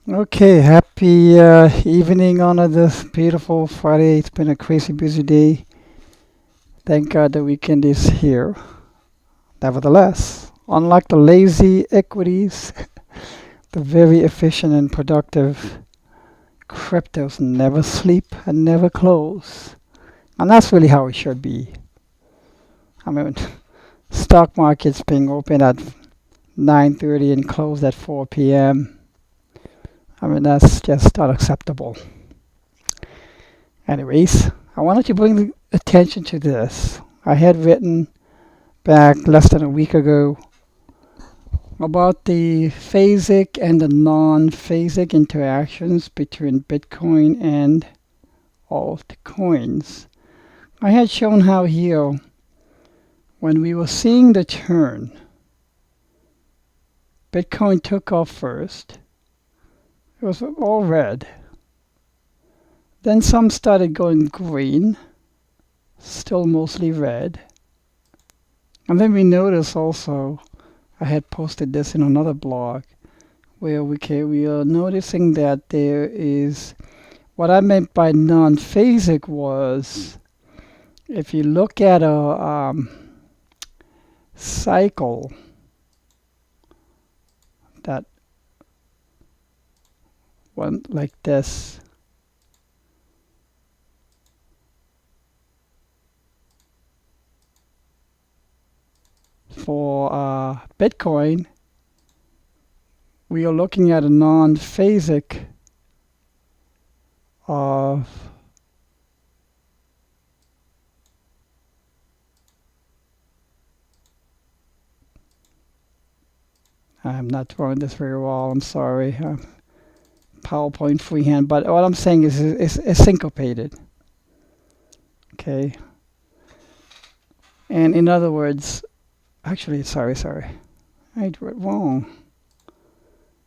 Okay, happy evening on this beautiful Friday. It's been a crazy busy day. Thank God the weekend is here. Nevertheless, unlike the lazy equities, the very efficient and productive cryptos never sleep and never close. And that's really how it should be. I mean, stock markets being open at 9:30 and closed at 4 p.m. I mean, that's just unacceptable. Anyways, I wanted to bring attention to this. I had written back less than a week ago about the phasic and the non-phasic interactions between Bitcoin and altcoins. I had shown how here, when we were seeing the turn, Bitcoin took off first. It was all red. Then some started going green, still mostly red. And then we noticed also, I had posted this in another blog, where we are noticing that there is, what I meant by non-phasic was, if you look at a cycle that went like this, for Bitcoin, we are looking at a non-phasic of I'm not drawing this very well, I'm sorry. PowerPoint freehand, but what I'm saying is it's syncopated. Okay. And in other words, actually, sorry. I drew it wrong.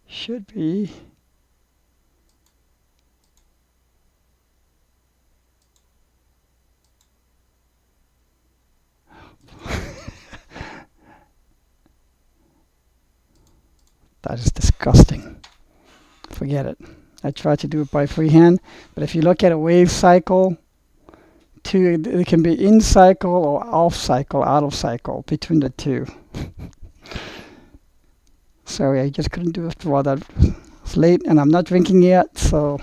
Should be. That is disgusting. Forget it. I tried to do it by freehand, but if you look at a wave cycle, it can be in cycle or off cycle, out of cycle, between the two. Sorry, I just couldn't do it for that. It's late and I'm not drinking yet, so.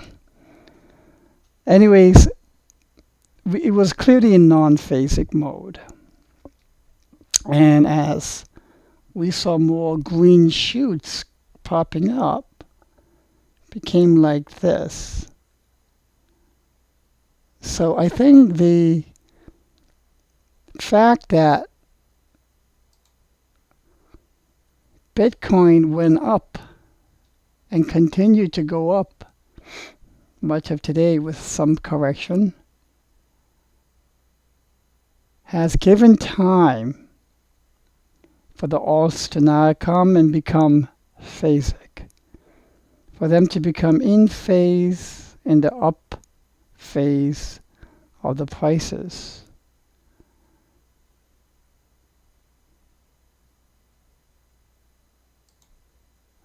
Anyways, it was clearly in non-phasic mode. And as we saw more green shoots popping up, became like this. So I think the fact that Bitcoin went up and continued to go up much of today with some correction has given time for the alts to now come and become phasic, for them to become in phase in the up phase of the prices.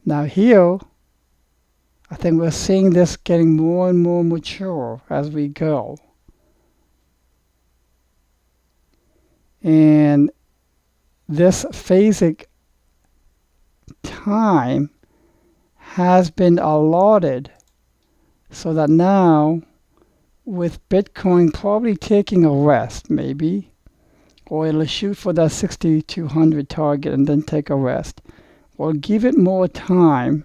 Now here, I think we're seeing this getting more and more mature as we go. And this phasic time has been allotted so that now, with Bitcoin probably taking a rest, maybe, or it'll shoot for that 6,200 target and then take a rest, we'll give it more time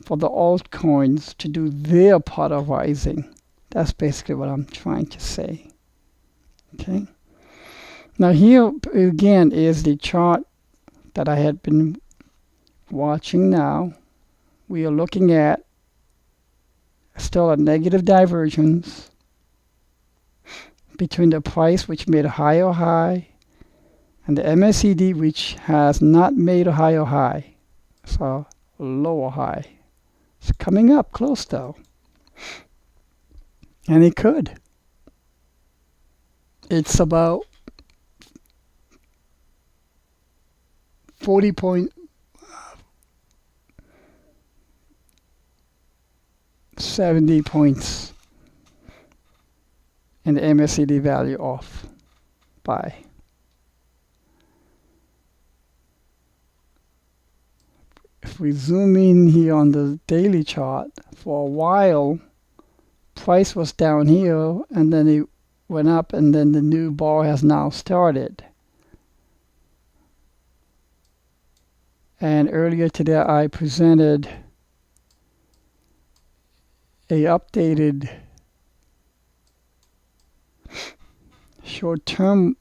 for the altcoins to do their part of rising. That's basically what I'm trying to say. Okay. Now here again is the chart that I had been watching now. We are looking at still a negative divergence between the price, which made a higher high, and the MACD, which has not made a higher high. So lower high. It's coming up close though. And it could. It's about 40 point 70 points in the MACD value off by. If we zoom in here on the daily chart, for a while price was down here and then it went up, and then the new bar has now started. And earlier today I presented a updated short-term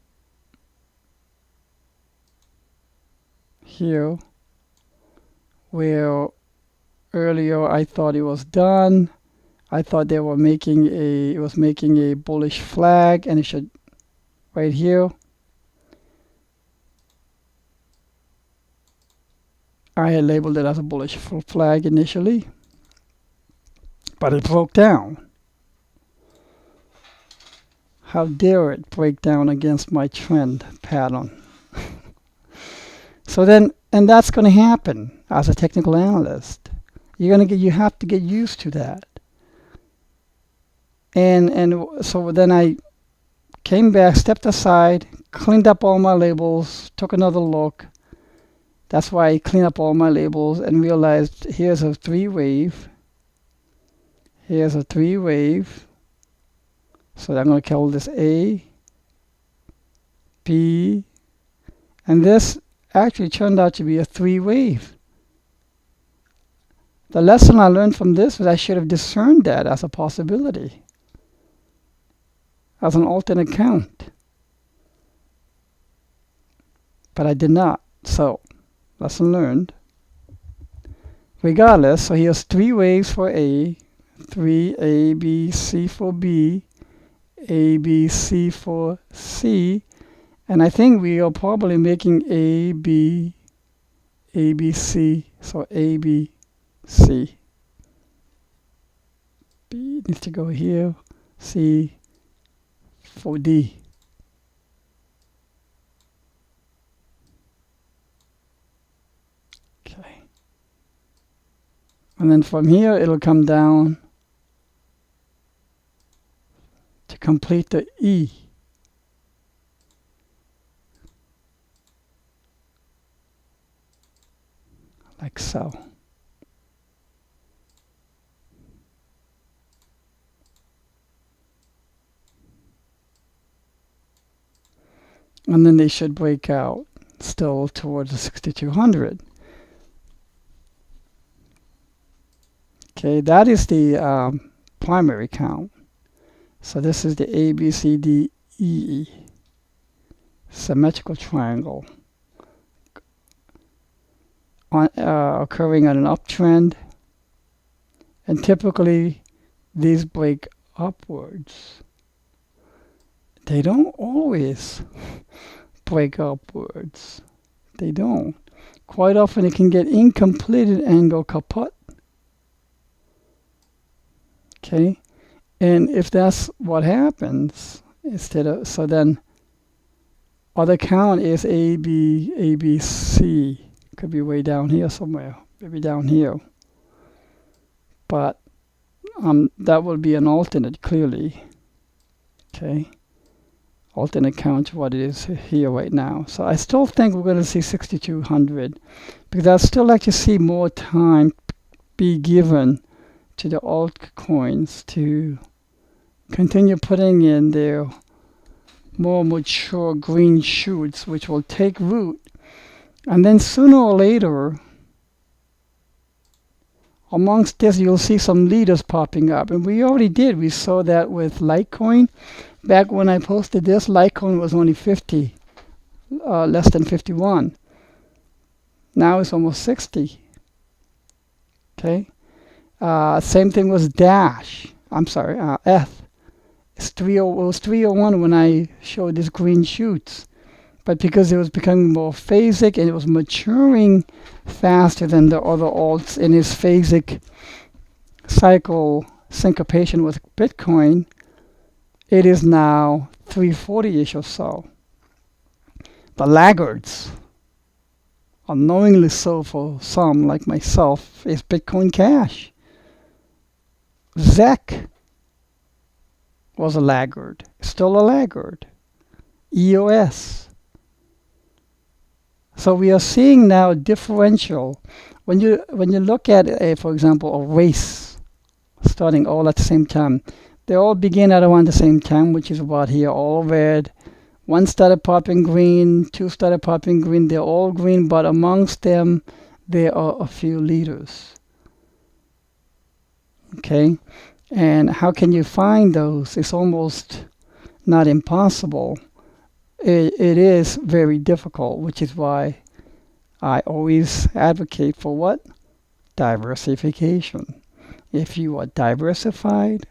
here, where earlier I thought it was done. I thought they were making a bullish flag, and it should right here. I had labeled it as a bullish flag initially, but it broke down. How dare it break down against my trend pattern? So then, and that's going to happen as a technical analyst. You have to get used to that. And so then I came back, stepped aside, cleaned up all my labels, took another look. That's why I cleaned up all my labels and realized here's a three-wave. Here's a three-wave. So I'm going to call this A, B, and this actually turned out to be a three-wave. The lesson I learned from this was I should have discerned that as a possibility, as an alternate account. But I did not. So, lesson learned. Regardless, so here's three waves for A, 3 A, B, C for B, A, B, C for C, and I think we are probably making A, B, C, so A, B, C. B needs to go here, C for D. Okay. And then from here it'll come down to complete the E. Like so. And then they should break out still towards the 6200. Okay, that is the primary count. So this is the A, B, C, D, E, symmetrical triangle occurring on an uptrend, and typically these break upwards. They don't always break upwards. They don't. Quite often it can get incomplete and go kaput. Okay, and if that's what happens, so then other count is A, B, C. Could be way down here somewhere, maybe down here. But that will be an alternate, clearly. Okay, alternate count to what it is here right now. So I still think we're going to see 6200, because I'd still like to see more time be given to the altcoins to continue putting in their more mature green shoots, which will take root. And then sooner or later, amongst this, you'll see some leaders popping up. And we already did. We saw that with Litecoin. Back when I posted this, Litecoin was only 50, less than 51. Now it's almost 60. Okay. Same thing was Dash. I'm sorry, F. It was 301 when I showed these green shoots. But because it was becoming more phasic and it was maturing faster than the other alts in its phasic cycle syncopation with Bitcoin, it is now 340-ish or so. The laggards, unknowingly so for some like myself, is Bitcoin Cash. ZEC was a laggard, still a laggard. EOS. So we are seeing now a differential. When you look at, for example, a race starting all at the same time, they all begin at around the same time, which is about here, all red. One started popping green, two started popping green. They're all green, but amongst them, there are a few leaders. Okay? And how can you find those? It's almost not impossible. It is very difficult, which is why I always advocate for what? Diversification. If you are diversified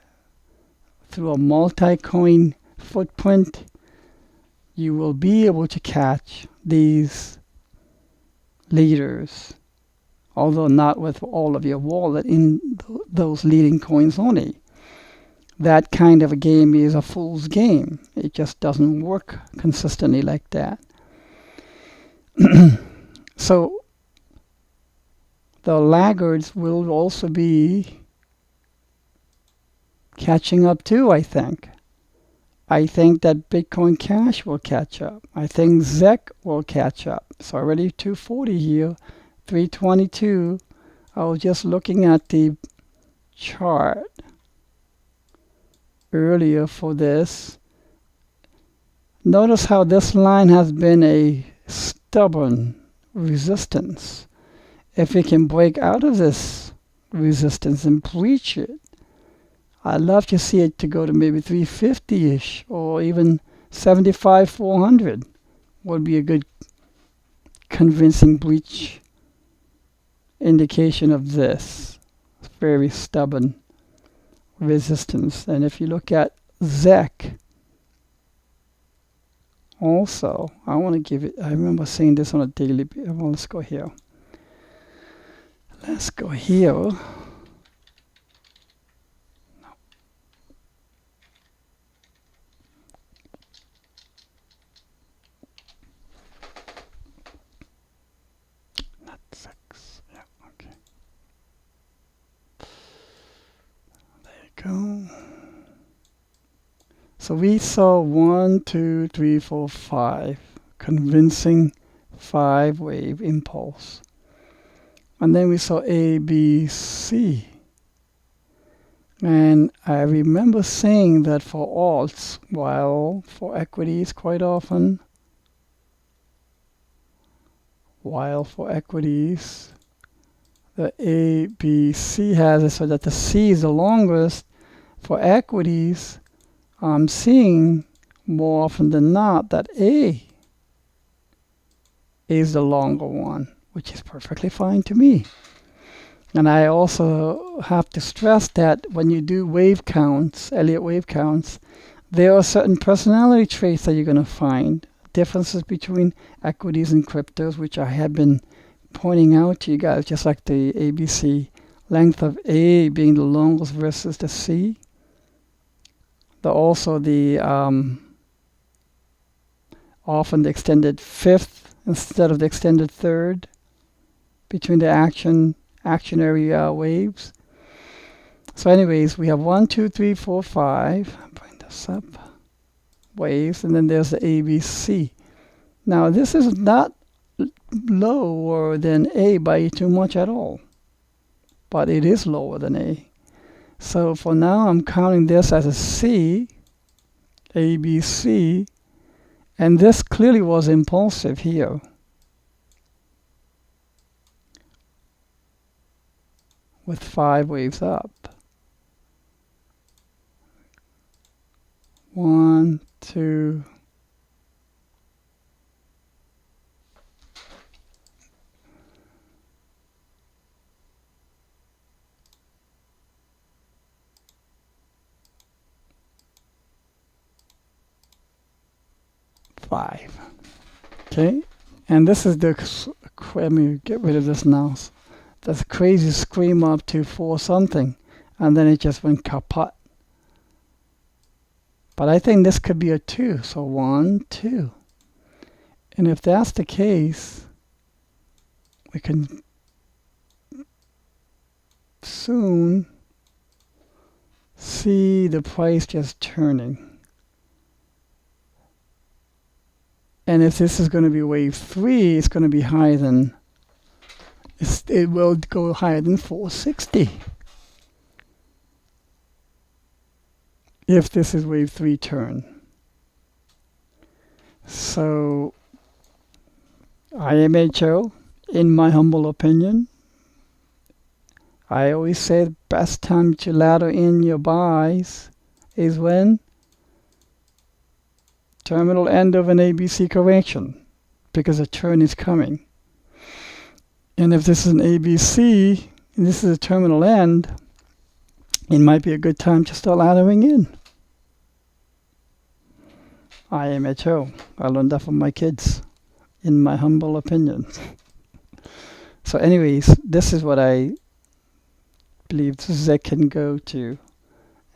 through a multi-coin footprint, you will be able to catch these leaders, although not with all of your wallet in those leading coins only. That kind of a game is a fool's game. It just doesn't work consistently like that. So the laggards will also be catching up too, I think. I think that Bitcoin Cash will catch up. I think ZEC will catch up. It's already 240 here, 322. I was just looking at the chart earlier for this. Notice how this line has been a stubborn resistance. If it can break out of this resistance and breach it, I'd love to see it to go to maybe 350-ish or even 75, 400 would be a good convincing breach indication of this. It's very stubborn resistance. And if you look at ZEC also, I want to give it, I remember saying this on a daily, well, let's go here. Let's go here. Go. So we saw 1, 2, 3, 4, 5 convincing 5-wave impulse, and then we saw A, B, C. And I remember saying that for alts, while for equities quite often, the A, B, C has it so that the C is the longest. For equities, I'm seeing more often than not that A is the longer one, which is perfectly fine to me. And I also have to stress that when you do wave counts, Elliott wave counts, there are certain personality traits that you're going to find. Differences between equities and cryptos, which I have been pointing out to you guys, just like the ABC, length of A being the longest versus the C. Also the often the extended fifth instead of the extended third between the actionary waves. So anyways, we have 1, 2, 3, 4, 5. Bring this up. Waves, and then there's the ABC. Now this is not lower than A by too much at all, but it is lower than A. So for now, I'm counting this as a C, ABC, and this clearly was impulsive here. With 5 waves up. 1, 2, 5. Okay, and this is the, let me get rid of this now. That's crazy scream up to 4 something, and then it just went kaput. But I think this could be a 2, so 1, 2. And if that's the case, we can soon see the price just turning. And if this is going to be wave 3, it's going to be higher than, it will go higher than 460. If this is wave 3 turn. So, IMHO, in my humble opinion, I always say the best time to ladder in your buys is when? Terminal end of an ABC correction, because a turn is coming. And if this is an ABC, and this is a terminal end, it might be a good time to start laddering in. IMHO. I learned that from my kids, in my humble opinion. So anyways, this is what I believe ZEC can go to.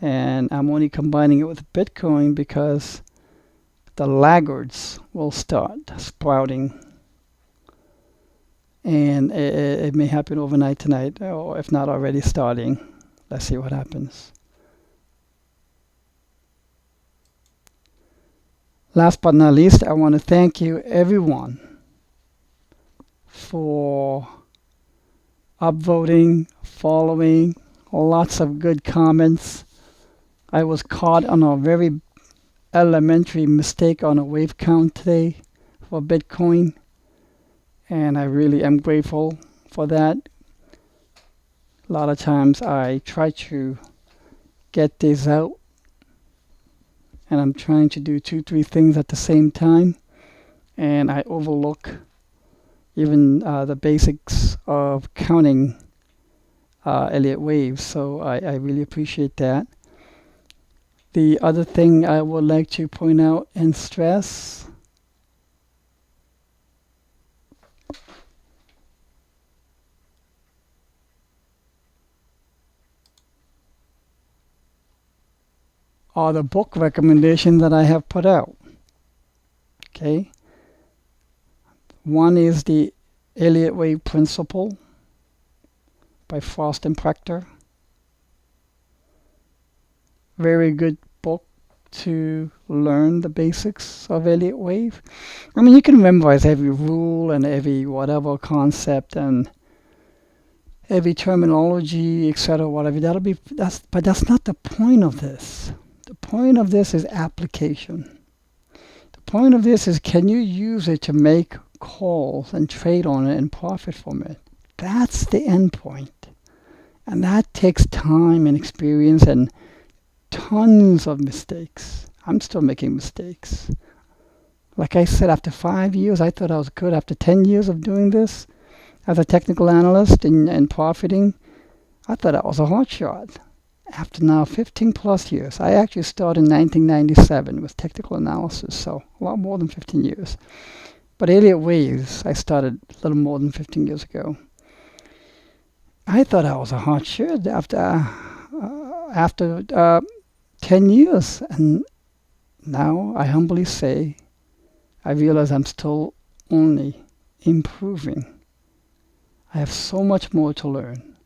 And I'm only combining it with Bitcoin because the laggards will start sprouting. And it may happen overnight tonight, or if not already starting. Let's see what happens. Last but not least, I want to thank you, everyone, for upvoting, following, lots of good comments. I was caught on a very elementary mistake on a wave count today for Bitcoin, and I really am grateful for that. A lot of times I try to get this out, and I'm trying to do 2-3 things at the same time, and I overlook even the basics of counting Elliott waves, so I really appreciate that. The other thing I would like to point out and stress are the book recommendations that I have put out. Okay. One is the Elliott Wave Principle by Frost and Proctor. Very good book to learn the basics of Elliott Wave. I mean, you can memorize every rule and every whatever concept and every terminology, etc. Whatever. But that's not the point of this. The point of this is application. The point of this is, can you use it to make calls and trade on it and profit from it? That's the end point. And that takes time and experience and tons of mistakes. I'm still making mistakes. Like I said, after 5 years, I thought I was good. After 10 years of doing this as a technical analyst and profiting, I thought I was a hotshot. After now 15 plus years, I actually started in 1997 with technical analysis, so a lot more than 15 years. But Elliott Waves, I started a little more than 15 years ago. I thought I was a hot shit after 10 years, and now I humbly say I realize I'm still only improving. I have so much more to learn.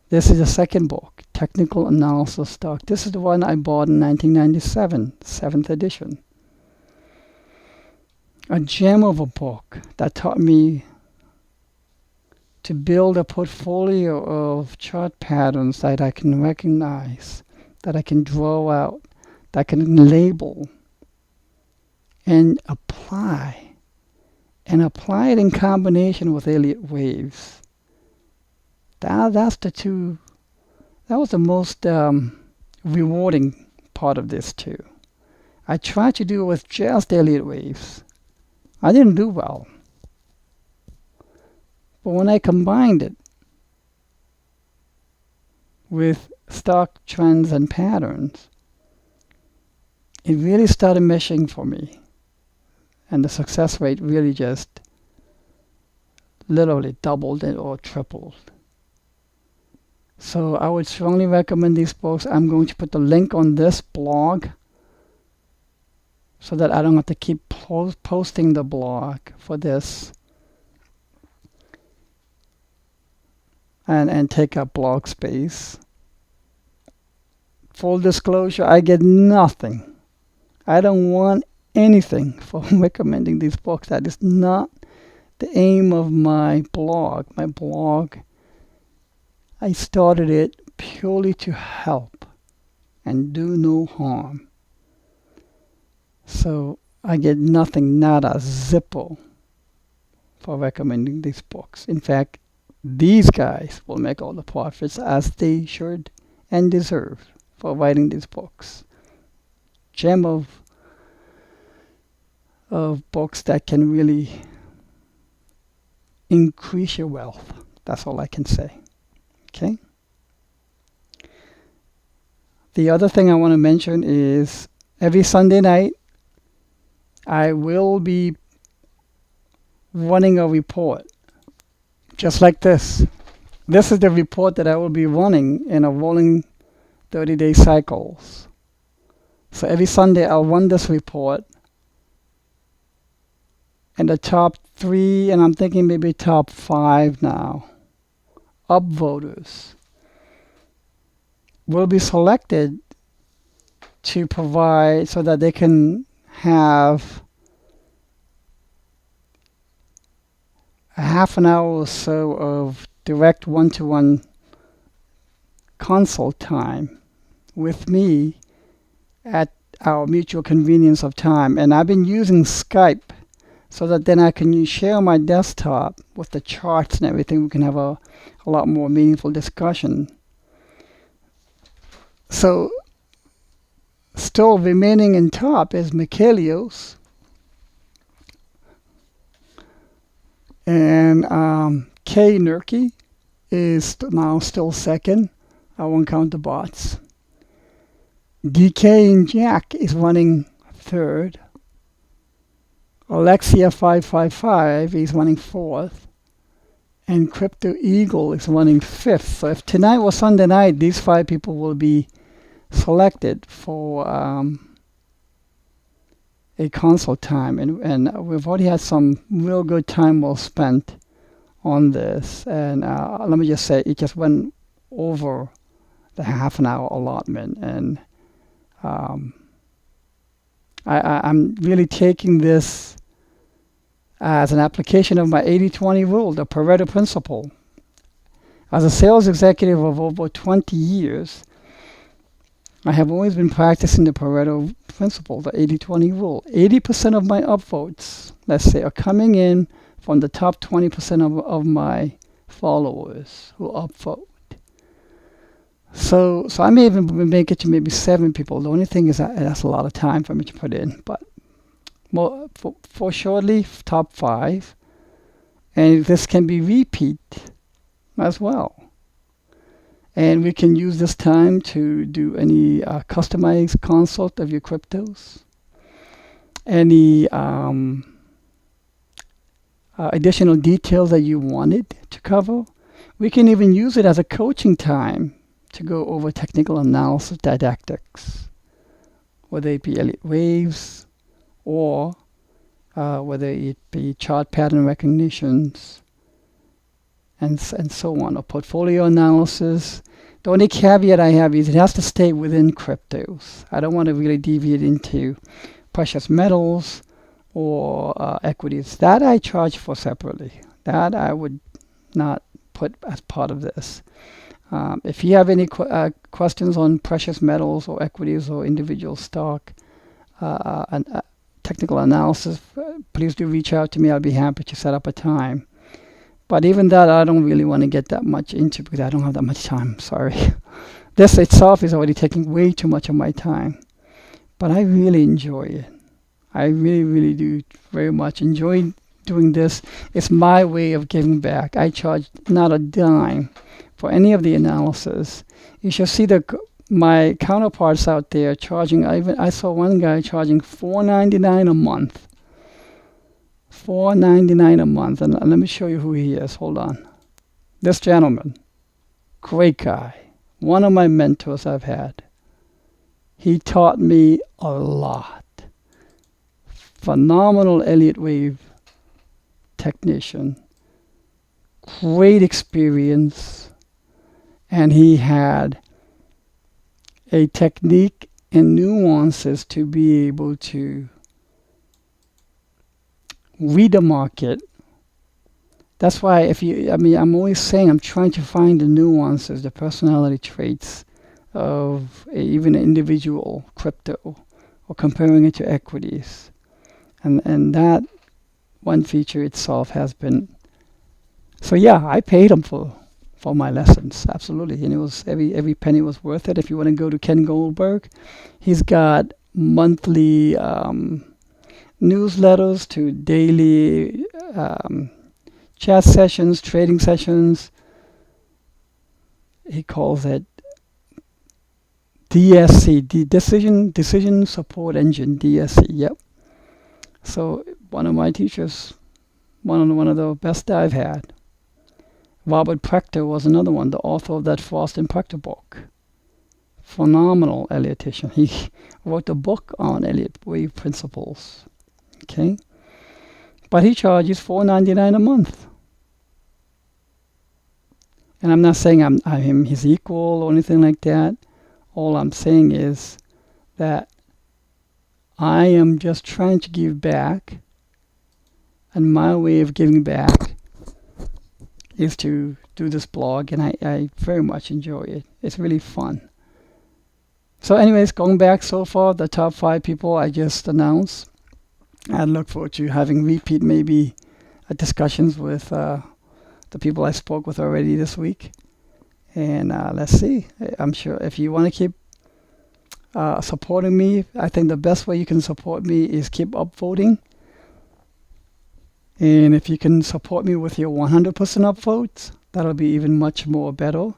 This is the second book, Technical Analysis Stock. This is the one I bought in 1997, 7th edition. A gem of a book that taught me to build a portfolio of chart patterns that I can recognize, that I can draw out, that I can label and apply it in combination with Elliott Waves. That's the two. That was the most rewarding part of this too. I tried to do it with just Elliott Waves. I didn't do well. But when I combined it with stock trends and patterns, it really started meshing for me. And the success rate really just literally doubled it or tripled. So I would strongly recommend these books. I'm going to put the link on this blog so that I don't have to keep posting the blog for this and take up blog space. full disclosure, I get nothing. I don't want anything for recommending these books. That is not the aim of my blog. My blog, I started it purely to help and do no harm. So I get nothing, not a zippo, for recommending these books. In fact, these guys will make all the profits, as they should and deserve, for writing these books. Gem of books that can really increase your wealth. That's all I can say. Okay? The other thing I want to mention is every Sunday night, I will be running a report just like this. This is the report that I will be running in a rolling 30-day cycles. So every Sunday I'll run this report, and the top 3, and I'm thinking maybe top 5 now, upvoters will be selected to provide so that they can have a half an hour or so of direct one-to-one consult time with me at our mutual convenience of time. And I've been using Skype so that then I can share my desktop with the charts and everything. We can have a lot more meaningful discussion. So still remaining in top is Michaelios. And K. Nurki is now still second. I won't count the bots. DK and Jack is running third. Alexia 555 is running fourth. And Crypto Eagle is running fifth. So if tonight was Sunday night, these 5 people will be selected for a consult time, and we've already had some real good time well spent on this. And let me just say, it just went over the half an hour allotment, and I'm really taking this as an application of my 80-20 rule, the Pareto principle. As a sales executive of over 20 years, I have always been practicing the Pareto principle, the 80-20 rule. 80% of my upvotes, let's say, are coming in from the top 20% of my followers who upvote. So I may even make it to maybe 7 people. The only thing is that's a lot of time for me to put in. But more, for shortly, top 5. And this can be repeat as well. And we can use this time to do any customized consult of your cryptos, any additional details that you wanted to cover. We can even use it as a coaching time to go over technical analysis didactics, whether it be Elliott waves or whether it be chart pattern recognitions and so on, or portfolio analysis. The only caveat I have is it has to stay within cryptos. I don't want to really deviate into precious metals or equities. That I charge for separately. That I would not put as part of this. If you have any questions on precious metals or equities or individual stock and technical analysis, please do reach out to me. I'll be happy to set up a time. But even that, I don't really want to get that much into because I don't have that much time. Sorry. This itself is already taking way too much of my time. But I really enjoy it. I really, really do very much enjoy doing this. It's my way of giving back. I charge not a dime for any of the analysis. You should see my counterparts out there charging. I saw one guy charging $4.99 a month. $4.99 a month, and let me show you who he is. Hold on. This gentleman, great guy, one of my mentors I've had. He taught me a lot. Phenomenal Elliott wave technician, great experience, and he had a technique and nuances to be able to read the market. That's why I'm always saying I'm trying to find the nuances, the personality traits of even an individual crypto, or comparing it to equities. And that one feature itself has been. So yeah, I paid him for my lessons, absolutely, and it was every penny was worth it. If you want to go to Ken Goldberg, he's got monthly newsletters to daily chat sessions, trading sessions. He calls it DSC, the Decision Support Engine, DSC. Yep. So one of my teachers, one of the best I've had. Robert Prechter was another one, the author of that Frost and Prechter book. Phenomenal Elliotician. He wrote a book on Elliott wave principles. Okay, but he charges $4.99 a month. And I'm not saying I'm his equal or anything like that. All I'm saying is that I am just trying to give back, and my way of giving back is to do this blog, and I very much enjoy it. It's really fun. So anyways, going back so far, the top 5 people I just announced. I look forward to having repeat maybe discussions with the people I spoke with already this week. And let's see. I'm sure if you want to keep supporting me, I think the best way you can support me is keep upvoting. And if you can support me with your 100% upvotes, that'll be even much more better,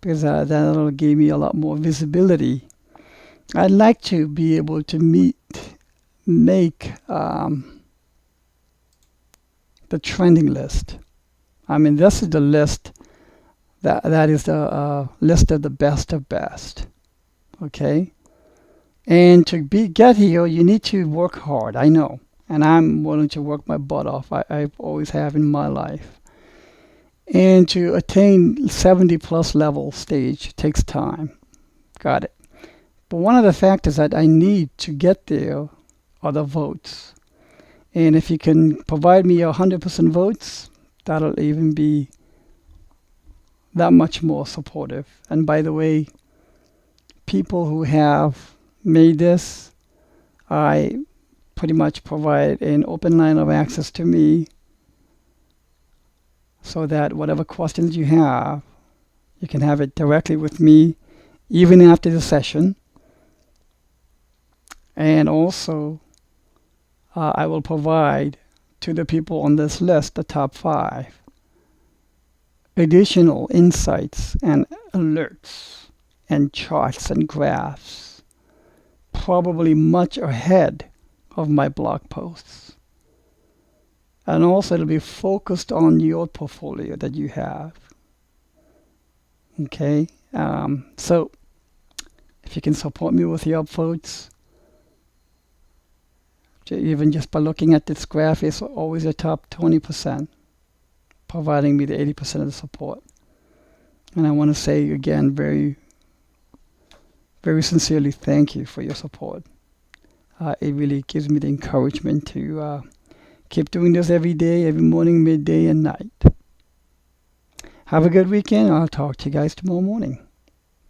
because that'll give me a lot more visibility. I'd like to be able to make the trending list. I mean, this is the list that is the list of the best of best. Okay, and to get here, you need to work hard. I know. And I'm willing to work my butt off. I always have in my life. And to attain 70 plus level stage takes time. Got it. But one of the factors that I need to get there are the votes. And if you can provide me 100% votes, that'll even be that much more supportive. And by the way, people who have made this, I pretty much provide an open line of access to me, so that whatever questions you have, you can have it directly with me, even after the session. And also, I will provide to the people on this list, the top 5, additional insights and alerts and charts and graphs, probably much ahead of my blog posts. And also it'll be focused on your portfolio that you have. Okay, so if you can support me with your upvotes, even just by looking at this graph, it's always the top 20%, providing me the 80% of the support. And I want to say again, very, very sincerely, thank you for your support. It really gives me the encouragement to keep doing this every day, every morning, midday, and night. Have a good weekend. I'll talk to you guys tomorrow morning.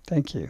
Thank you.